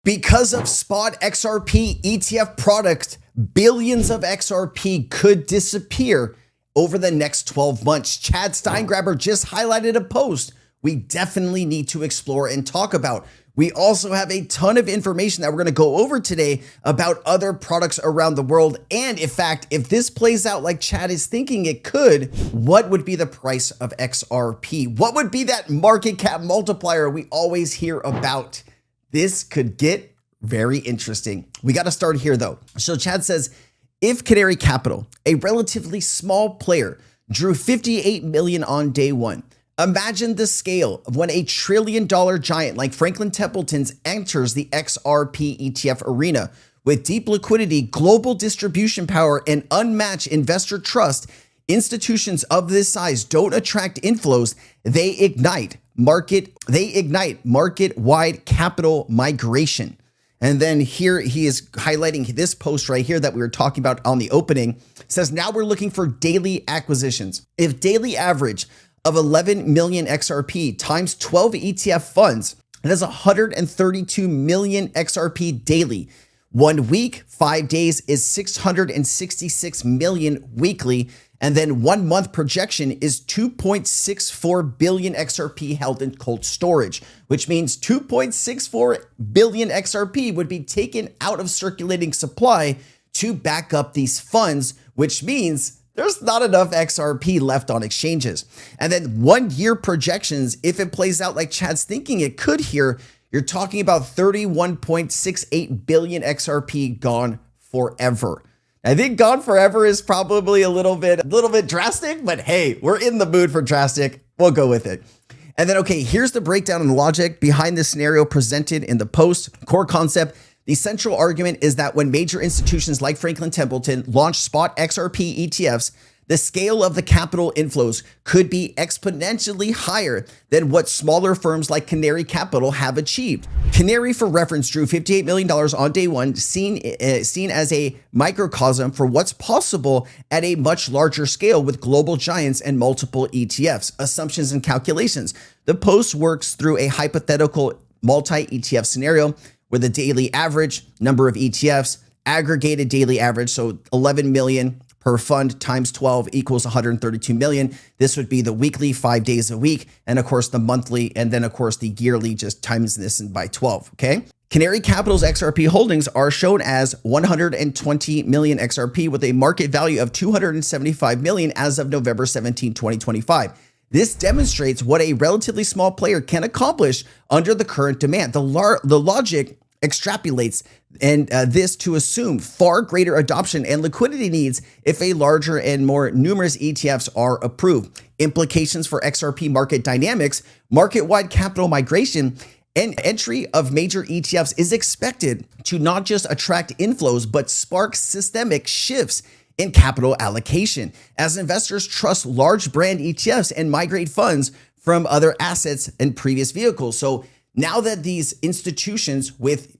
Because of spot XRP ETF product, billions of XRP could disappear over the next 12 months. Chad Steingraber just highlighted a post we definitely need to explore and talk about. We also have a ton of information that we're going to go over today about other products around the world. And in fact, if this plays out like Chad is thinking it could, what would be the price of XRP? What would be that market cap multiplier we always hear about? This could get very interesting. We got to start here though. So Chad says, if Canary Capital, a relatively small player, drew 58 million on day one, imagine the scale of when a $1 trillion giant like Franklin Templeton's enters the XRP ETF arena. With deep liquidity, global distribution power, and unmatched investor trust, institutions of this size don't attract inflows. They ignite market-wide capital migration. And then here he is highlighting this post right here that we were talking about on the opening. It says, now we're looking for daily acquisitions. If daily average of 11 million XRP times 12 ETF funds, that is 132 million XRP daily. 1 week, 5 days is 666 million weekly. And then 1 month projection is 2.64 billion XRP held in cold storage, which means 2.64 billion XRP would be taken out of circulating supply to back up these funds, which means there's not enough XRP left on exchanges. And then 1 year projections, if it plays out like Chad's thinking it could here, you're talking about 31.68 billion XRP gone forever. I think gone forever is probably a little bit drastic, but hey, we're in the mood for drastic. We'll go with it. And then, okay, here's the breakdown and logic behind this scenario presented in the post. Core concept. The central argument is that when major institutions like Franklin Templeton launch spot XRP ETFs, the scale of the capital inflows could be exponentially higher than what smaller firms like Canary Capital have achieved. Canary, for reference, drew $58 million on day one, seen as a microcosm for what's possible at a much larger scale with global giants and multiple ETFs. Assumptions and calculations. The post works through a hypothetical multi-ETF scenario where the daily average number of ETFs, aggregated daily average, so 11 million per fund times 12 equals 132 million. This would be the weekly, 5 days a week, and of course the monthly, and then of course the yearly, just times this by 12, okay? Canary Capital's XRP holdings are shown as 120 million XRP with a market value of 275 million as of November 17, 2025. This demonstrates what a relatively small player can accomplish under the current demand. The logic extrapolates and this to assume far greater adoption and liquidity needs if a larger and more numerous ETFs are approved. Implications for XRP market dynamics, market-wide capital migration, and entry of major ETFs is expected to not just attract inflows, but spark systemic shifts in capital allocation as investors trust large brand ETFs and migrate funds from other assets and previous vehicles. So now that these institutions with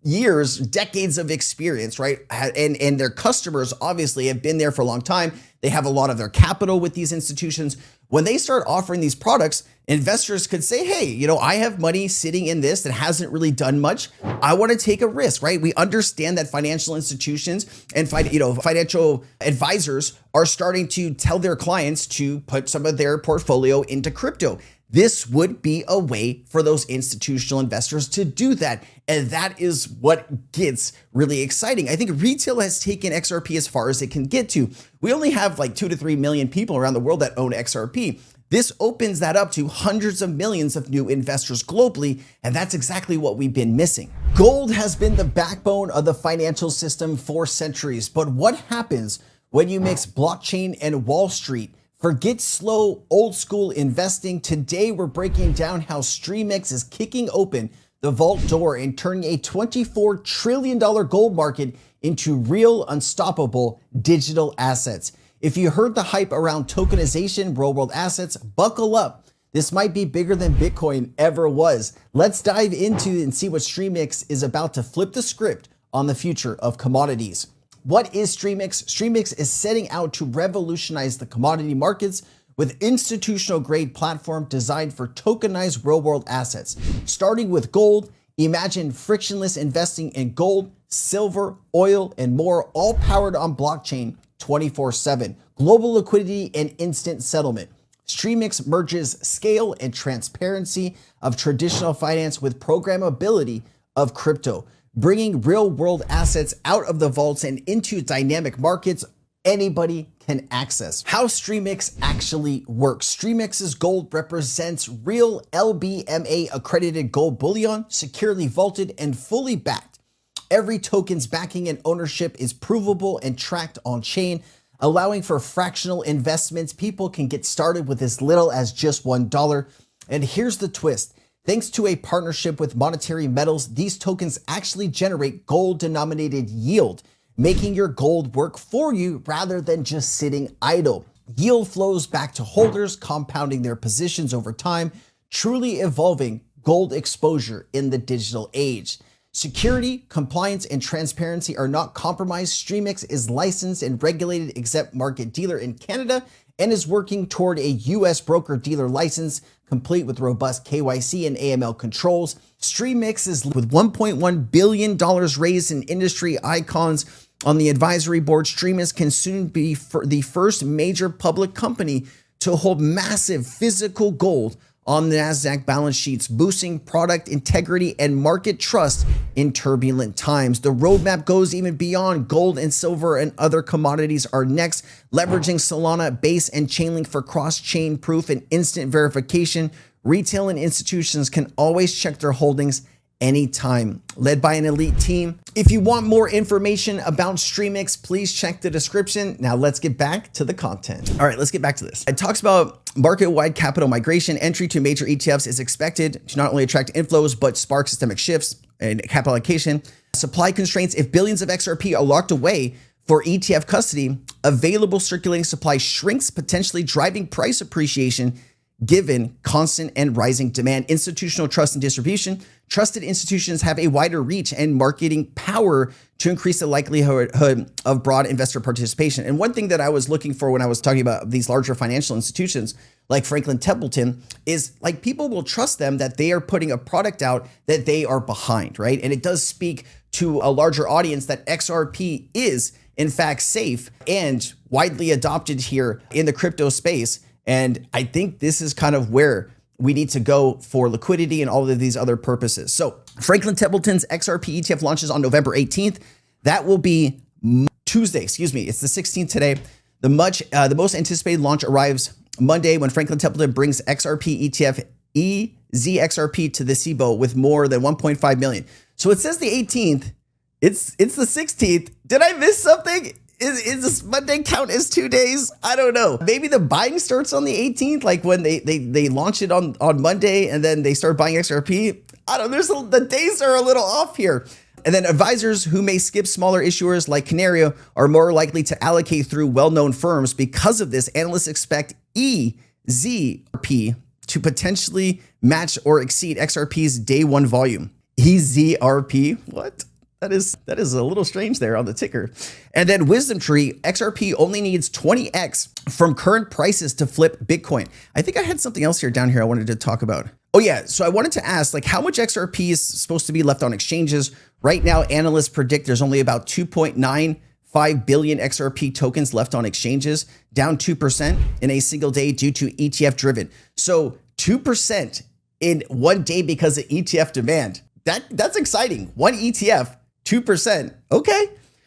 years, decades of experience, right? And their customers obviously have been there for a long time. They have a lot of their capital with these institutions. When they start offering these products, investors could say, hey, I have money sitting in this that hasn't really done much. I want to take a risk, right? We understand that financial institutions and financial advisors are starting to tell their clients to put some of their portfolio into crypto. This would be a way for those institutional investors to do that. And that is what gets really exciting. I think retail has taken XRP as far as it can get to. We only have like 2 to 3 million people around the world that own XRP. This opens that up to hundreds of millions of new investors globally, and that's exactly what we've been missing. Gold has been the backbone of the financial system for centuries, but what happens when you mix blockchain and Wall Street? Forget slow, old school investing. Today, we're breaking down how Streamex is kicking open the vault door and turning a $24 trillion gold market into real, unstoppable digital assets. If you heard the hype around tokenization, real world assets, buckle up. This might be bigger than Bitcoin ever was. Let's dive into and see what Streamex is about to flip the script on the future of commodities. What is Streamex? Streamex is setting out to revolutionize the commodity markets with institutional grade platform designed for tokenized real world assets. Starting with gold, Imagine frictionless investing in gold, silver, oil, and more, all powered on blockchain 24/7. Global liquidity and instant settlement. Streamex merges scale and transparency of traditional finance with programmability of crypto, bringing real-world assets out of the vaults and into dynamic markets anybody can access. How Streamex actually works. Streamex's gold represents real LBMA accredited gold bullion, securely vaulted and fully backed. Every token's backing and ownership is provable and tracked on chain, allowing for fractional investments. People can get started with as little as just $1. And here's the twist. Thanks to a partnership with Monetary Metals, these tokens actually generate gold-denominated yield, making your gold work for you rather than just sitting idle. Yield flows back to holders, compounding their positions over time, truly evolving gold exposure in the digital age. Security, compliance, and transparency are not compromised. Streamex is licensed and regulated exempt market dealer in Canada and is working toward a US broker-dealer license, complete with robust KYC and AML controls. Streamex is with $1.1 billion raised in industry icons on the advisory board. Streamex can soon be the first major public company to hold massive physical gold on the NASDAQ balance sheets, boosting product integrity and market trust in turbulent times. The roadmap goes even beyond gold, and silver and other commodities are next, leveraging Solana, Base, and Chainlink for cross-chain proof and instant verification. Retail and institutions can always check their holdings anytime, led by an elite team. If you want more information about Streamex, please check the description. Now let's get back to the content. All right, let's get back to this. It talks about market-wide capital migration. Entry to major ETFs is expected to not only attract inflows, but spark systemic shifts in capital allocation. Supply constraints. If billions of XRP are locked away for ETF custody, available circulating supply shrinks, potentially driving price appreciation given constant and rising demand. Institutional trust and distribution. Trusted institutions have a wider reach and marketing power to increase the likelihood of broad investor participation. And one thing that I was looking for when I was talking about these larger financial institutions like Franklin Templeton is like people will trust them that they are putting a product out that they are behind, right? And it does speak to a larger audience that XRP is in fact safe and widely adopted here in the crypto space. And I think this is kind of where we need to go for liquidity and all of these other purposes. So Franklin Templeton's XRP ETF launches on November 18th. That will be Tuesday, excuse me. It's the 16th today. The most anticipated launch arrives Monday when Franklin Templeton brings XRP ETF EZXRP to the SIBO with more than 1.5 million. So it says the 18th. It's the 16th. Did I miss something? Is this Monday count as 2 days? I don't know. Maybe the buying starts on the 18th, like when they launch it on Monday and then they start buying XRP. I don't know. The days are a little off here. And then advisors who may skip smaller issuers like Canario are more likely to allocate through well-known firms. Because of this, analysts expect EZRP to potentially match or exceed XRP's day one volume. EZRP? What? That is a little strange there on the ticker. And then Wisdom Tree, XRP only needs 20x from current prices to flip Bitcoin. I think I had something else here down here I wanted to talk about. Oh yeah, so I wanted to ask like how much XRP is supposed to be left on exchanges. Right now, analysts predict there's only about 2.95 billion XRP tokens left on exchanges, down 2% in a single day due to ETF driven. So 2% in one day because of ETF demand. That's exciting. One ETF, 2%. Okay.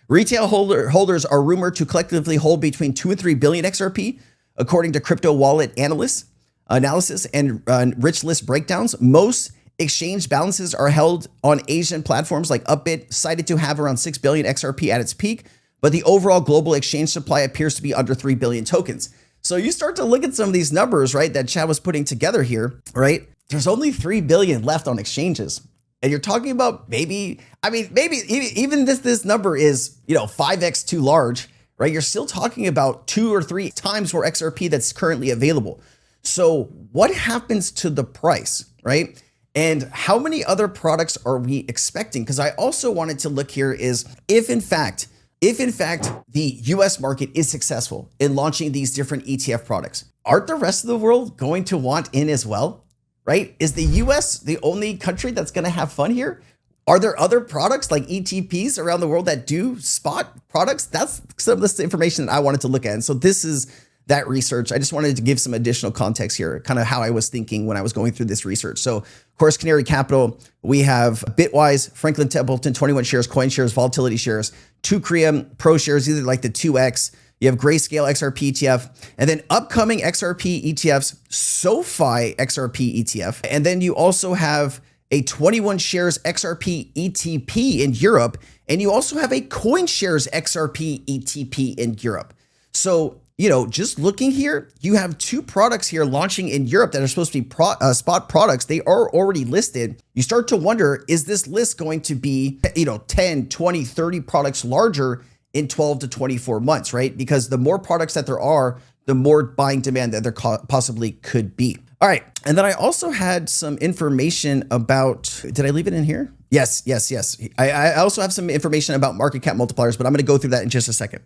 Retail holders are rumored to collectively hold between 2 and 3 billion XRP, according to crypto wallet analysis and rich list breakdowns. Most exchange balances are held on Asian platforms like Upbit, cited to have around 6 billion XRP at its peak, but the overall global exchange supply appears to be under 3 billion tokens. So you start to look at some of these numbers, right, that Chad was putting together here, right? There's only 3 billion left on exchanges. And you're talking about maybe even this number is, 5x too large, right? You're still talking about 2 or 3 times more XRP that's currently available. So what happens to the price, right? And how many other products are we expecting? Because I also wanted to look here is if in fact the US market is successful in launching these different ETF products, aren't the rest of the world going to want in as well? right? Is the US the only country that's going to have fun here? Are there other products like ETPs around the world that do spot products? That's some of the information that I wanted to look at. And so this is that research. I just wanted to give some additional context here, kind of how I was thinking when I was going through this research. So of course, Canary Capital, we have Bitwise, Franklin Templeton, 21 shares, Coin shares, Volatility shares, 2 Korea Pro shares, either like the 2X. You have Grayscale XRP ETF, and then upcoming XRP ETFs, SoFi XRP ETF. And then you also have a 21 shares XRP ETP in Europe, and you also have a Coin shares XRP ETP in Europe. So, just looking here, you have 2 products here launching in Europe that are supposed to be spot products. They are already listed. You start to wonder, is this list going to be, 10, 20, 30 products larger in 12 to 24 months, right? Because the more products that there are, the more buying demand that there possibly could be. All right. And then I also had some information about, did I leave it in here? Yes. I also have some information about market cap multipliers, but I'm going to go through that in just a second.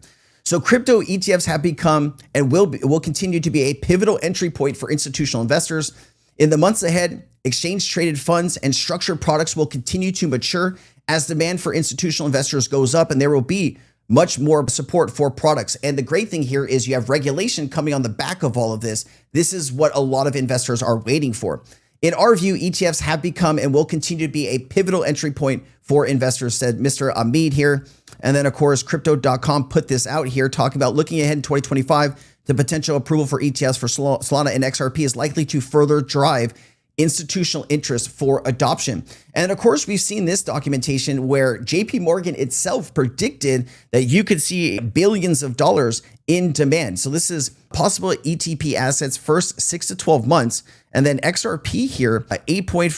So crypto ETFs have become and will continue to be a pivotal entry point for institutional investors. In the months ahead, exchange traded funds and structured products will continue to mature as demand for institutional investors goes up, and there will be much more support for products. And the great thing here is you have regulation coming on the back of all of this. This is what a lot of investors are waiting for. In our view, ETFs have become and will continue to be a pivotal entry point for investors, said Mr. Ahmed here. And then, of course, Crypto.com put this out here talking about looking ahead in 2025, the potential approval for ETFs for Solana and XRP is likely to further drive institutional interest for adoption. And of course, we've seen this documentation where JP Morgan itself predicted that you could see billions of dollars in demand. So this is possible ETP assets first 6 to 12 months. And then XRP here, 8.4,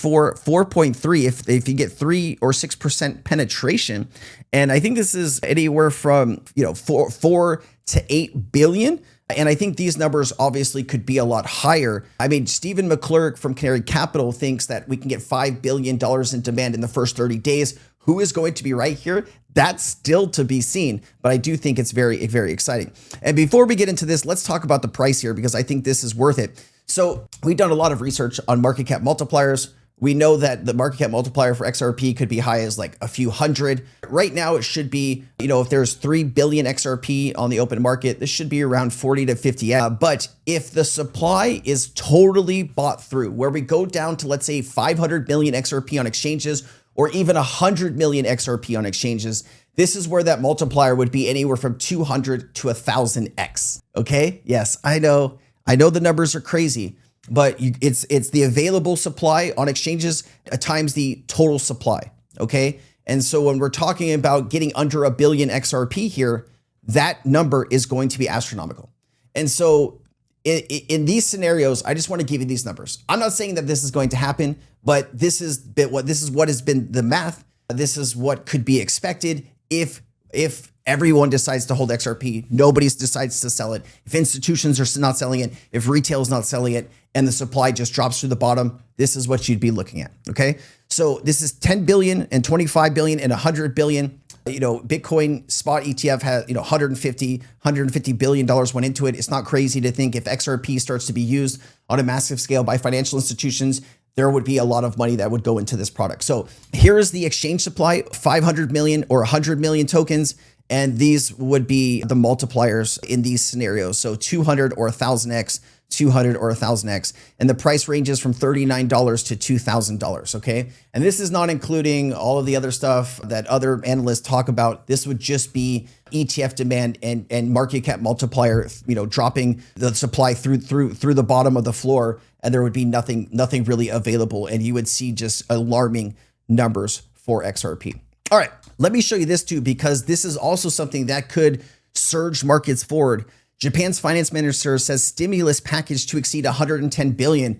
4.3, if you get 3 or 6% penetration. And I think this is anywhere from, 4 to 8 billion. And I think these numbers obviously could be a lot higher. I mean, Stephen McClurg from Canary Capital thinks that we can get $5 billion in demand in the first 30 days. Who is going to be right here? That's still to be seen, but I do think it's very, very exciting. And before we get into this, let's talk about the price here because I think this is worth it. So we've done a lot of research on market cap multipliers. We know that the market cap multiplier for XRP could be high as like a few hundred. Right now, it should be, if there's 3 billion XRP on the open market, this should be around 40 to 50. But if the supply is totally bought through, where we go down to, let's say, 500 million XRP on exchanges, or even 100 million XRP on exchanges, this is where that multiplier would be anywhere from 200 to 1,000x. Okay? Yes, I know the numbers are crazy. But it's the available supply on exchanges times the total supply, okay? And so when we're talking about getting under 1 billion XRP here, that number is going to be astronomical. And so in these scenarios, I just want to give you these numbers. I'm not saying that this is going to happen, but this is what has been the math. This is what could be expected if everyone decides to hold XRP, nobody decides to sell it. If institutions are not selling it, if retail is not selling it, and the supply just drops to the bottom, this is what you'd be looking at, okay? So this is 10 billion and 25 billion and 100 billion. Bitcoin spot ETF has, $150 billion went into it. It's not crazy to think if XRP starts to be used on a massive scale by financial institutions, there would be a lot of money that would go into this product. So here is the exchange supply, 500 million or 100 million tokens. And these would be the multipliers in these scenarios. So 200 or 1,000x, 200 or 1,000x. And the price ranges from $39 to $2,000, okay? And this is not including all of the other stuff that other analysts talk about. This would just be ETF demand and market cap multiplier, dropping the supply through the bottom of the floor, and there would be nothing really available. And you would see just alarming numbers for XRP. All right, let me show you this too, because this is also something that could surge markets forward. Japan's finance minister says stimulus package to exceed 110 billion.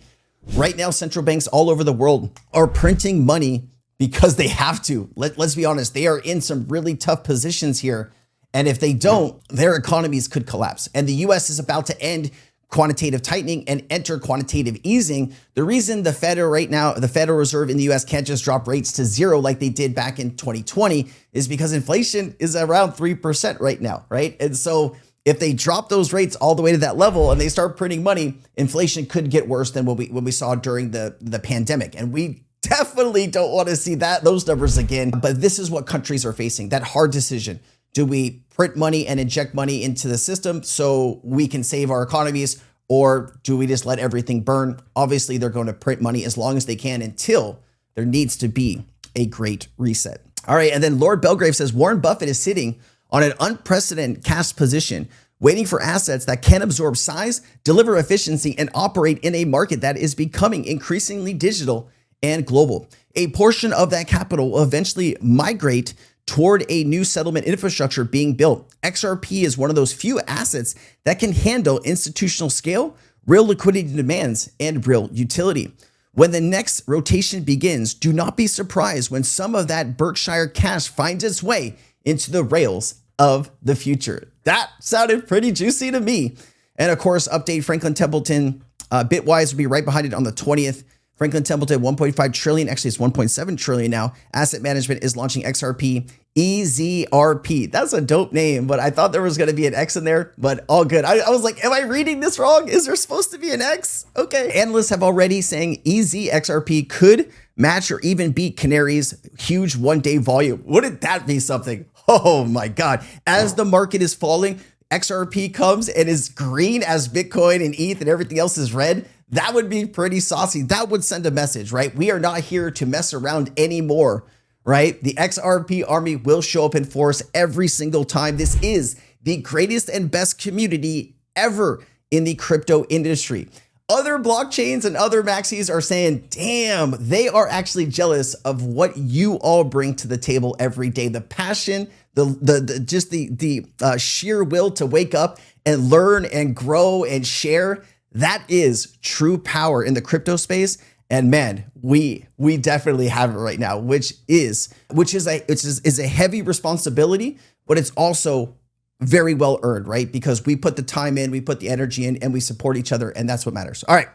Right now, central banks all over the world are printing money because they have to. Let's be honest, they are in some really tough positions here. And if they don't, their economies could collapse. And the US is about to end quantitative tightening and enter quantitative easing. The reason the Federal Reserve in the US can't just drop rates to 0 like they did back in 2020 is because inflation is around 3% right now, right? And so if they drop those rates all the way to that level and they start printing money, inflation could get worse than what we saw during the pandemic. And we definitely don't want to see those numbers again. But this is what countries are facing, that hard decision. Do we print money and inject money into the system so we can save our economies, or do we just let everything burn? Obviously, they're going to print money as long as they can until there needs to be a great reset. All right, and then Lord Belgrave says Warren Buffett is sitting on an unprecedented cash position, waiting for assets that can absorb size, deliver efficiency, and operate in a market that is becoming increasingly digital and global. A portion of that capital will eventually migrate toward a new settlement infrastructure being built. XRP is one of those few assets that can handle institutional scale, real liquidity demands, and real utility. When the next rotation begins, do not be surprised when some of that Berkshire cash finds its way into the rails of the future. That sounded pretty juicy to me. And of course, update Franklin Templeton. Bitwise will be right behind it on the 20th. Franklin Templeton, 1.5 trillion. Actually, it's 1.7 trillion now. Asset management is launching XRP, EZRP. That's a dope name, but I thought there was going to be an X in there, but all good. I was like, am I reading this wrong? Is there supposed to be an X? Okay. Analysts have already saying EZXRP could match or even beat Canary's huge one-day volume. Wouldn't that be something? Oh my God. As the market is falling, XRP comes and is green as Bitcoin and ETH and everything else is red. That would be pretty saucy. That would send a message, right? We are not here to mess around anymore, right? The XRP army will show up in force every single time. This is the greatest and best community ever in the crypto industry. Other blockchains and other maxis are saying, damn, they are actually jealous of what you all bring to the table every day. The passion, the sheer will to wake up and learn and grow and share. That is true power in the crypto space. And man, we definitely have it right now, which is a heavy responsibility, but it's also very well earned, right? Because we put the time in, we put the energy in, and we support each other, and that's what matters. All right.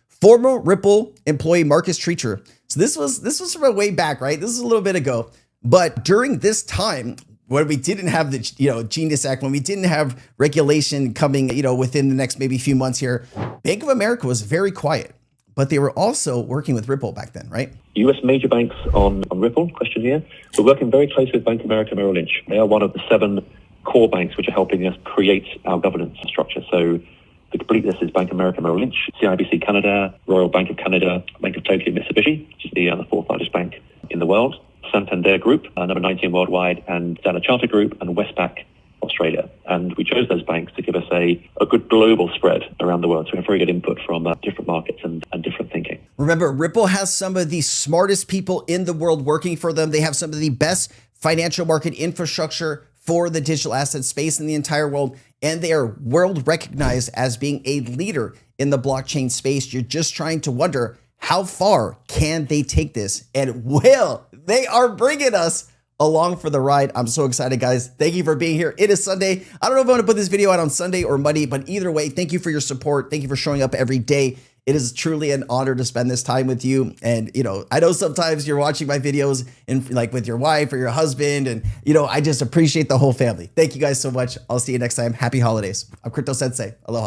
Former Ripple employee Marcus Treacher. So this was from a way back, right? This is a little bit ago. But during this time, when we didn't have the Genius Act, when we didn't have regulation coming, within the next maybe few months here, Bank of America was very quiet, but they were also working with Ripple back then, right? US major banks on Ripple, question here. We're working very closely with Bank of America Merrill Lynch. They are one of the 7 core banks which are helping us create our governance structure. So the complete list is Bank of America Merrill Lynch, CIBC Canada, Royal Bank of Canada, Bank of Tokyo Mitsubishi, which is the 4th largest bank in the world, Santander Group, number 19 worldwide, and Standard Chartered Group, and Westpac Australia. And we chose those banks to give us a good global spread around the world. So we have very good input from different markets and different thinking. Remember, Ripple has some of the smartest people in the world working for them. They have some of the best financial market infrastructure for the digital asset space in the entire world. And they are world recognized as being a leader in the blockchain space. You're just trying to wonder, how far can they take this? And they are bringing us along for the ride. I'm so excited, guys. Thank you for being here. It is Sunday. I don't know if I'm going to put this video out on Sunday or Monday, but either way, thank you for your support. Thank you for showing up every day. It is truly an honor to spend this time with you. And, I know sometimes you're watching my videos with your wife or your husband. And, I just appreciate the whole family. Thank you guys so much. I'll see you next time. Happy holidays. I'm Crypto Sensei. Aloha.